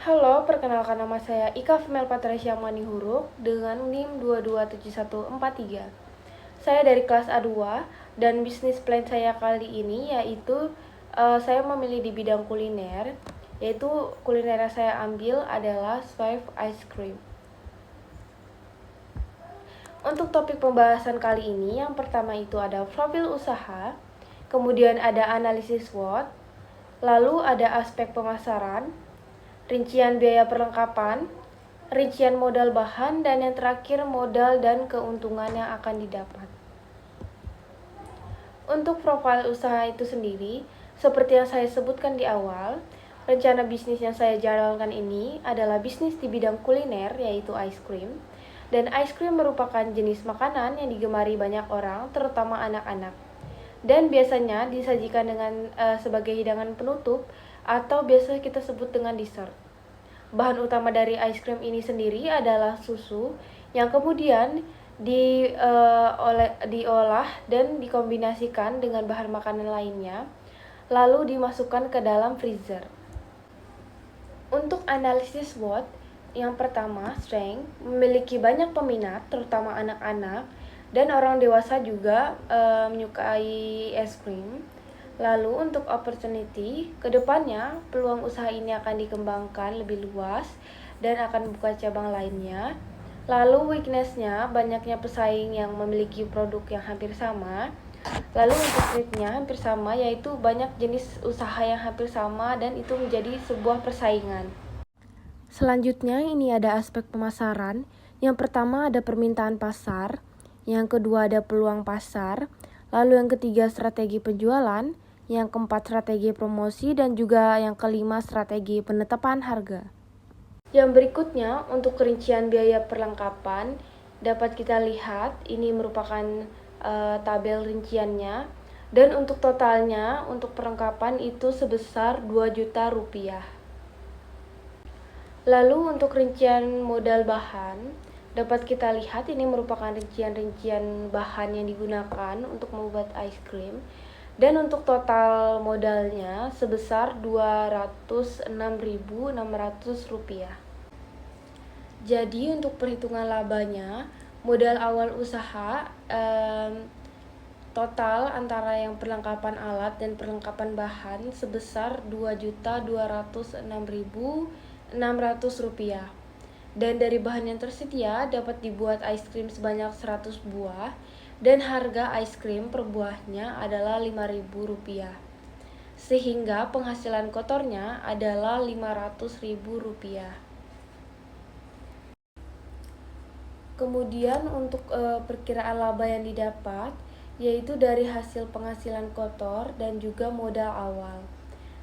Halo, perkenalkan nama saya Ika Femel Patricia Manihuruk dengan NIM 227143. Saya dari kelas A2 dan bisnis plan saya kali ini yaitu saya memilih di bidang kuliner, yaitu kuliner yang saya ambil adalah Swift Ice Cream. Untuk topik pembahasan kali ini, yang pertama itu ada profil usaha, kemudian ada analisis SWOT, lalu ada aspek pemasaran, rincian biaya perlengkapan, rincian modal bahan, dan yang terakhir modal dan keuntungan yang akan didapat. Untuk profil usaha itu sendiri, seperti yang saya sebutkan di awal, rencana bisnis yang saya jalankan ini adalah bisnis di bidang kuliner, yaitu ice cream. Dan ice cream merupakan jenis makanan yang digemari banyak orang, terutama anak-anak. Dan biasanya disajikan dengan sebagai hidangan penutup atau biasa kita sebut dengan dessert. Bahan utama dari ice cream ini sendiri adalah susu yang kemudian diolah dan dikombinasikan dengan bahan makanan lainnya, lalu dimasukkan ke dalam freezer. Untuk analisis SWOT, yang pertama, strength, memiliki banyak peminat, terutama anak-anak, dan orang dewasa juga menyukai es krim. Lalu untuk opportunity, kedepannya peluang usaha ini akan dikembangkan lebih luas dan akan buka cabang lainnya. Lalu weakness-nya, banyaknya pesaing yang memiliki produk yang hampir sama. Lalu untuk strength-nya hampir sama, yaitu banyak jenis usaha yang hampir sama dan itu menjadi sebuah persaingan. Selanjutnya ini ada aspek pemasaran. Yang pertama ada permintaan pasar, yang kedua ada peluang pasar, lalu yang ketiga strategi penjualan, yang keempat strategi promosi, dan juga yang kelima strategi penetapan harga. Yang berikutnya untuk rincian biaya perlengkapan dapat kita lihat ini merupakan tabel rinciannya, dan untuk totalnya untuk perlengkapan itu sebesar 2 juta rupiah. Lalu untuk rincian modal bahan dapat kita lihat ini merupakan rincian-rincian bahan yang digunakan untuk membuat ice cream. Dan untuk total modalnya sebesar Rp206.600. Jadi untuk perhitungan labanya, modal awal usaha total antara yang perlengkapan alat dan perlengkapan bahan sebesar Rp2.206.600. Dan dari bahan yang tersedia dapat dibuat ice cream sebanyak 100 buah. Dan harga ice cream per buahnya adalah Rp5.000, sehingga penghasilan kotornya adalah Rp500.000. Kemudian untuk perkiraan laba yang didapat, yaitu dari hasil penghasilan kotor dan juga modal awal.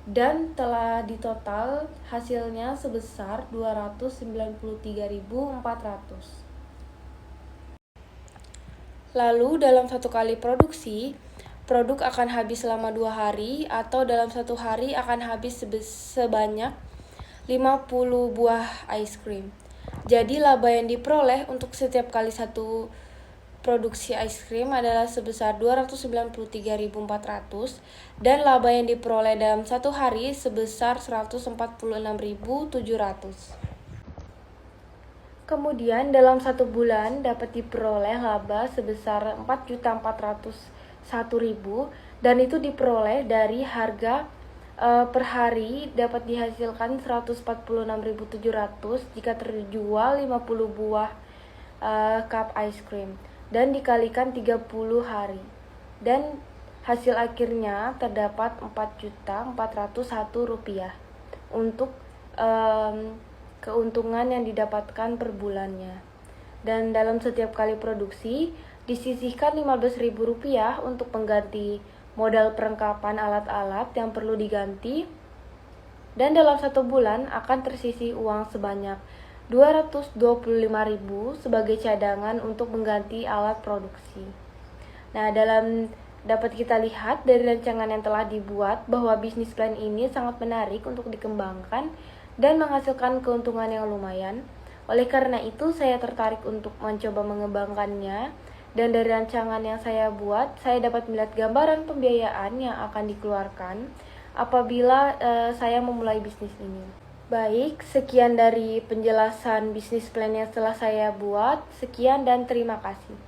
Dan telah ditotal hasilnya sebesar Rp293.400. Lalu dalam satu kali produksi, produk akan habis selama 2 hari atau dalam 1 hari akan habis sebanyak 50 buah ice cream. Jadi laba yang diperoleh untuk setiap kali satu produksi ice cream adalah sebesar Rp293.400 dan laba yang diperoleh dalam 1 hari sebesar Rp146.700. Kemudian dalam 1 bulan dapat diperoleh laba sebesar Rp4.401.000 dan itu diperoleh dari harga per hari dapat dihasilkan Rp146.700 jika terjual 50 buah cup ice cream dan dikalikan 30 hari. Dan hasil akhirnya terdapat Rp4.401 untuk keuntungan yang didapatkan per bulannya. Dan dalam setiap kali produksi disisihkan Rp15.000 untuk pengganti modal perlengkapan alat-alat yang perlu diganti. Dan dalam 1 bulan akan tersisih uang sebanyak Rp225.000 sebagai cadangan untuk mengganti alat produksi. Nah, dapat kita lihat dari rancangan yang telah dibuat bahwa bisnis plan ini sangat menarik untuk dikembangkan dan menghasilkan keuntungan yang lumayan. Oleh karena itu, saya tertarik untuk mencoba mengembangkannya. Dan dari rancangan yang saya buat, saya dapat melihat gambaran pembiayaan yang akan dikeluarkan apabila saya memulai bisnis ini. Baik, sekian dari penjelasan bisnis plan yang telah saya buat. Sekian dan terima kasih.